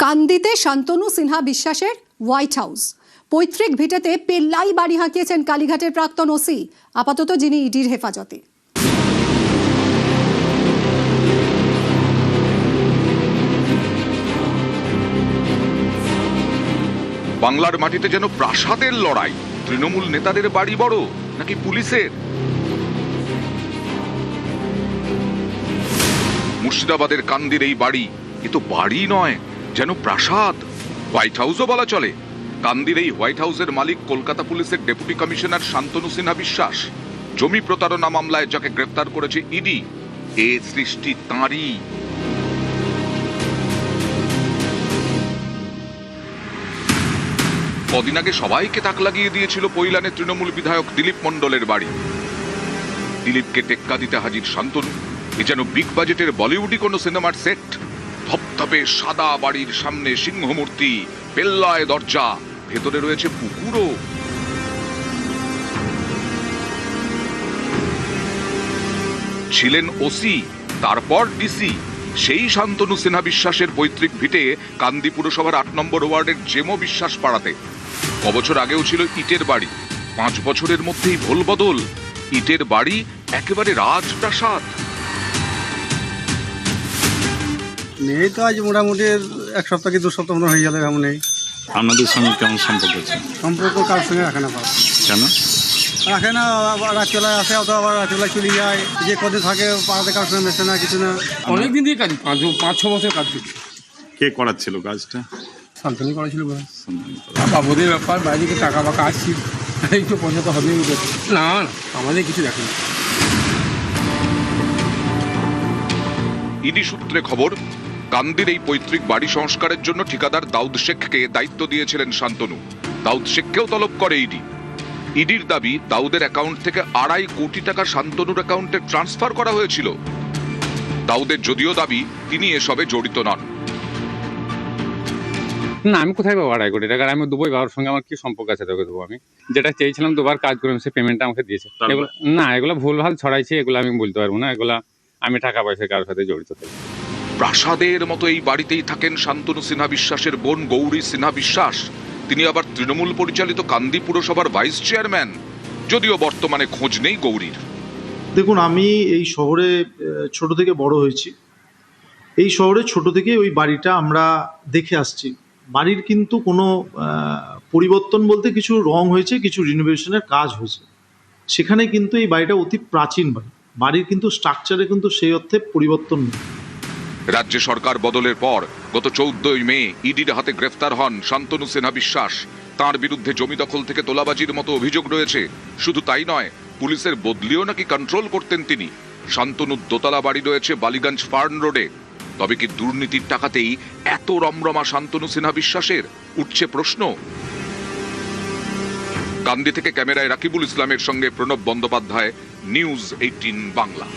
কান্দিতে শান্তনু সিনহা বিশ্বাসের white house পৈতৃক ভিটেতে পেল্লাই বাড়ি হাঁকিয়েছেন কালীঘাটের প্রাক্তন ওসি, আপাতত যিনি ইডির হেফাজতে। বাংলার মাটিতে যেন প্রাসাদের লড়াই। তৃণমূল নেতাদের বাড়ি বড় নাকি পুলিশের? মুর্শিদাবাদের কান্দির এই বাড়ি এ তো বাড়ি নয়, যেন প্রাসাদ, হোয়াইট হাউসও বলা চলে। কান্দির এই হোয়াইট হাউসের মালিক কলকাতা পুলিশের ডেপুটি কমিশনার শান্তনু সিনহা বিশ্বাস। জমি প্রতারণা মামলায় যাকে গ্রেফতার করেছে ইডি, এ সৃষ্টি তাঁরই। কদিন আগে সবাইকে তাক লাগিয়ে দিয়েছিল পৈলানে তৃণমূল বিধায়ক দিলীপ মণ্ডলের বাড়ি। দিলীপকে টেক্কা দিতে হাজির শান্তনু। এ যেন বিগ বাজেটের বলিউডি কোনো সিনেমার সেট। ধপধপে সাদা বাড়ির সামনে সিংহমূর্তি, পেল্লায় দরজা, ভেতরে রয়েছে পুকুরও। ছিলেন ওসি, তারপর ডিসি। সেই শান্তনু সিনহা বিশ্বাসের পৈতৃক ভিটে কান্দি পুরসভার ৮ নম্বর ওয়ার্ডের জেমো বিশ্বাস পাড়াতে। কবছর আগেও ছিল ইটের বাড়ি, 5 বছরের মধ্যেই ভোল বদল। ইটের বাড়ি একেবারে রাজপ্রাসাদ। নেই তো আজ মোটামুটি 1 সপ্তাহ কি 2 সপ্তাহ মনে হয়ে গেল। এমন নেই। আপনাদের সঙ্গে কেমন সম্পর্ক আছে? সম্পর্ক কারোর সঙ্গে রাখে না। কেন রাখে না? রাত্রিবেলায় আসে, অথবা আবার রাত্রিবেলায় চলে যায়। যে কদিন থাকে পাড়াতে কারোর সঙ্গে মেশে না, কিছু না। অনেকদিন দিয়ে কাজ, 5-6 বছর কাজ করছি। কে করাচ্ছিল কাজটা? শান্তনু করেছিল বলে। বাবুদের ব্যাপার, বাইরে থেকে টাকা বাকা আসছি, এই তো পয়সা তো হবেই। না না, আমাদের কিছু দেখে না। ইডি সূত্রে খবর, কান্দির এই পৈতৃক বাড়ি সংস্কারের জন্য ঠিকাদার দাউদ শেখকে দায়িত্ব দিয়েছিলেন শান্তনু। দাউদ শেখকেও তলব করে ইডি। ইডির দাবি, দাউদের অ্যাকাউন্ট থেকে 2.5 কোটি টাকা শান্তনুর অ্যাকাউন্টে ট্রান্সফার করা হয়েছিল। দাউদের যদিও দাবি তিনি এসবে জড়িত নন। না, আমি কোথায় পাবো 2.5 কোটি টাকা? আমি দেবোই, বাবার সঙ্গে আমার কি সম্পর্ক আছে তোকে দেবো? আমি যেটা চেয়েছিলাম 2বার কাজ করে সে পেমেন্টটা আমাকে দিয়েছে। এগুলো না, এগুলো ভুলভাল ছড়াইছে, এগুলো আমি বলতে পারবো না। এগুলা আমি টাকা পয়সা কারোর সাথে জড়িত থাকি। প্রাসাদের মতো এই বাড়িতেই থাকেন শান্তনু সিনহা বিশ্বাসের বোন গৌরী সিনহা বিশ্বাস। তিনি আবার তৃণমূল পরিচালিত কান্দি পুরসভার ভাইস চেয়ারম্যান, যদিও বর্তমানে খোঁজ নেই গৌরীর। দেখুন, আমি এই শহরে ছোট থেকে বড় হয়েছি। এই শহরে ছোট থেকে ওই বাড়িটা আমরা দেখে আসছি। বাড়ির কিন্তু কোনো পরিবর্তন বলতে কিছু রং হয়েছে, কিছু রিনোভেশনের কাজ হয়েছে। সেখানে কিন্তু এই বাড়িটা অতি প্রাচীন বাড়ি। বাড়ির কিন্তু স্ট্রাকচারে কিন্তু সেই অর্থে পরিবর্তন নেই। রাজ্য সরকার বদলের পর গত 14ই মে ইডির হাতে গ্রেফতার হন শান্তনু সিনহা বিশ্বাস। তার বিরুদ্ধে জমি দখল থেকে তোলাবাজির মতো অভিযোগ রয়েছে। শুধু তাই নয়, পুলিশের বদলিও নাকি কন্ট্রোল করতেন তিনি। শান্তনুর দোতলা বাড়ি রয়েছে বালিগঞ্জ ফার্ন রোডে। তবে কি দুর্নীতির টাকাতেই এত রমরমা শান্তনু সিনহা বিশ্বাসের? উঠছে প্রশ্ন। কান্দি থেকে ক্যামেরায় রাকিবুল ইসলামের সঙ্গে প্রণব বন্দ্যোপাধ্যায়, নিউজ 18 বাংলা।